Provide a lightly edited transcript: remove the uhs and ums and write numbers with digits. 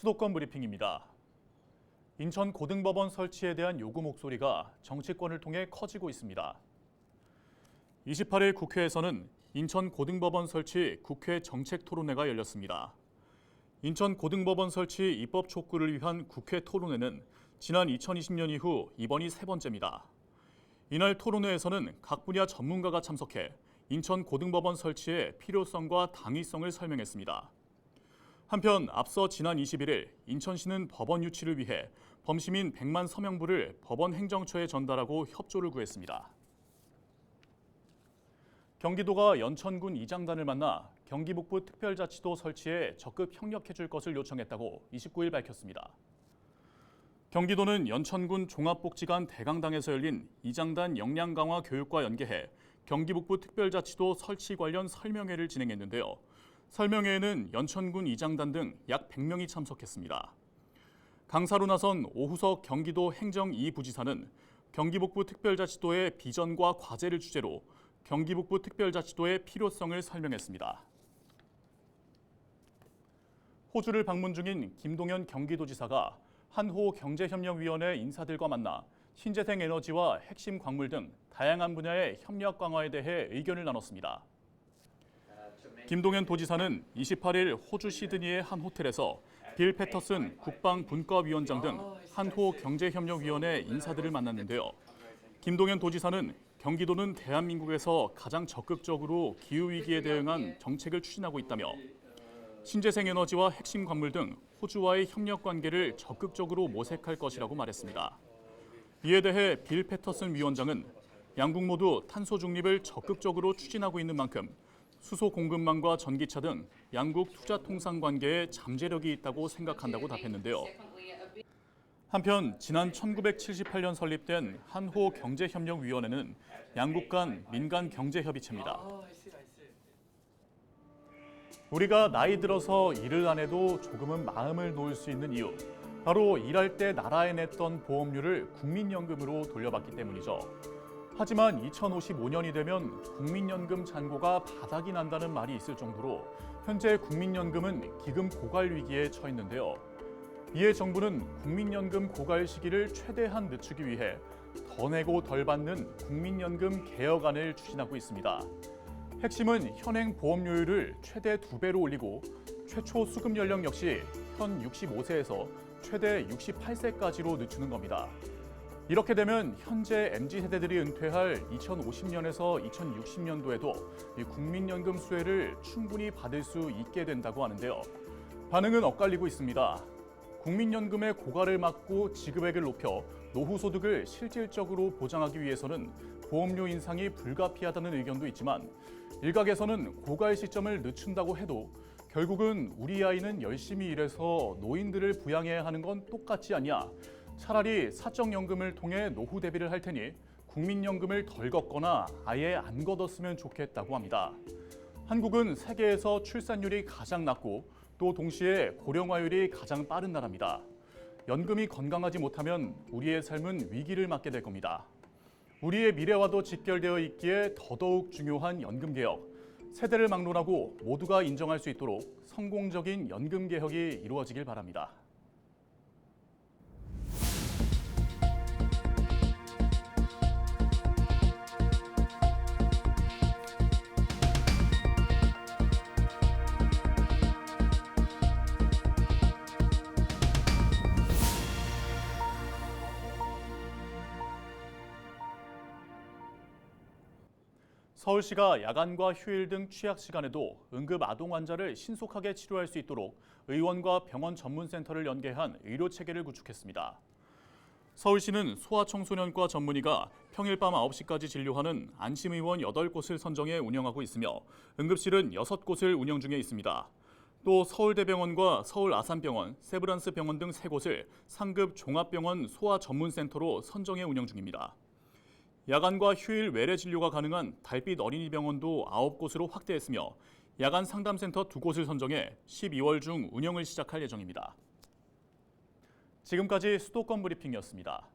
수도권 브리핑입니다. 인천 고등법원 설치에 대한 요구 목소리가 정치권을 통해 커지고 있습니다. 28일 국회에서는 인천 고등법원 설치 국회 정책토론회가 열렸습니다. 인천 고등법원 설치 입법 촉구를 위한 국회 토론회는 지난 2020년 이후 이번이 세 번째입니다. 이날 토론회에서는 각 분야 전문가가 참석해 인천 고등법원 설치의 필요성과 당위성을 설명했습니다. 한편 앞서 지난 21일 인천시는 법원 유치를 위해 범시민 100만 서명부를 법원 행정처에 전달하고 협조를 구했습니다. 경기도가 연천군 이장단을 만나 경기북부 특별자치도 설치에 적극 협력해줄 것을 요청했다고 29일 밝혔습니다. 경기도는 연천군 종합복지관 대강당에서 열린 이장단 역량 강화 교육과 연계해 경기북부 특별자치도 설치 관련 설명회를 진행했는데요. 설명회에는 연천군 이장단 등 약 100명이 참석했습니다. 강사로 나선 오후석 경기도 행정 2부지사는 경기북부 특별자치도의 비전과 과제를 주제로 경기북부 특별자치도의 필요성을 설명했습니다. 호주를 방문 중인 김동연 경기도지사가 한호 경제협력위원회 인사들과 만나 신재생 에너지와 핵심 광물 등 다양한 분야의 협력 강화에 대해 의견을 나눴습니다. 김동연 도지사는 28일 호주 시드니의 한 호텔에서 빌 패터슨 국방분과위원장 등 한호 경제협력위원회 인사들을 만났는데요. 김동연 도지사는 경기도는 대한민국에서 가장 적극적으로 기후위기에 대응한 정책을 추진하고 있다며 신재생 에너지와 핵심 광물 등 호주와의 협력 관계를 적극적으로 모색할 것이라고 말했습니다. 이에 대해 빌 패터슨 위원장은 양국 모두 탄소 중립을 적극적으로 추진하고 있는 만큼 수소 공급망과 전기차 등 양국 투자 통상 관계에 잠재력이 있다고 생각한다고 답했는데요. 한편 지난 1978년 설립된 한호 경제협력위원회는 양국 간 민간 경제협의체입니다. 우리가 나이 들어서 일을 안 해도 조금은 마음을 놓을 수 있는 이유, 바로 일할 때 나라에 냈던 보험료를 국민연금으로 돌려받기 때문이죠. 하지만 2055년이 되면 국민연금 잔고가 바닥이 난다는 말이 있을 정도로 현재 국민연금은 기금 고갈 위기에 처했는데요. 이에 정부는 국민연금 고갈 시기를 최대한 늦추기 위해 더 내고 덜 받는 국민연금 개혁안을 추진하고 있습니다. 핵심은 현행 보험료율을 최대 2배로 올리고 최초 수급 연령 역시 현 65세에서 최대 68세까지로 늦추는 겁니다. 이렇게 되면 현재 MZ세대들이 은퇴할 2050년에서 2060년도에도 국민연금 수혜를 충분히 받을 수 있게 된다고 하는데요. 반응은 엇갈리고 있습니다. 국민연금의 고갈을 막고 지급액을 높여 노후 소득을 실질적으로 보장하기 위해서는 보험료 인상이 불가피하다는 의견도 있지만 일각에서는 고갈 시점을 늦춘다고 해도 결국은 우리 아이는 열심히 일해서 노인들을 부양해야 하는 건 똑같지 않냐. 차라리 사적연금을 통해 노후 대비를 할 테니 국민연금을 덜 걷거나 아예 안 걷었으면 좋겠다고 합니다. 한국은 세계에서 출산율이 가장 낮고 또 동시에 고령화율이 가장 빠른 나라입니다. 연금이 건강하지 못하면 우리의 삶은 위기를 맞게 될 겁니다. 우리의 미래와도 직결되어 있기에 더더욱 중요한 연금개혁. 세대를 막론하고 모두가 인정할 수 있도록 성공적인 연금개혁이 이루어지길 바랍니다. 서울시가 야간과 휴일 등 취약 시간에도 응급 아동 환자를 신속하게 치료할 수 있도록 의원과 병원 전문센터를 연계한 의료체계를 구축했습니다. 서울시는 소아청소년과 전문의가 평일 밤 9시까지 진료하는 안심의원 8곳을 선정해 운영하고 있으며 응급실은 6곳을 운영 중에 있습니다. 또 서울대병원과 서울아산병원, 세브란스병원 등 3곳을 상급 종합병원 소아전문센터로 선정해 운영 중입니다. 야간과 휴일 외래 진료가 가능한 달빛 어린이병원도 9곳으로 확대했으며 야간 상담센터 2곳을 선정해 12월 중 운영을 시작할 예정입니다. 지금까지 수도권 브리핑이었습니다.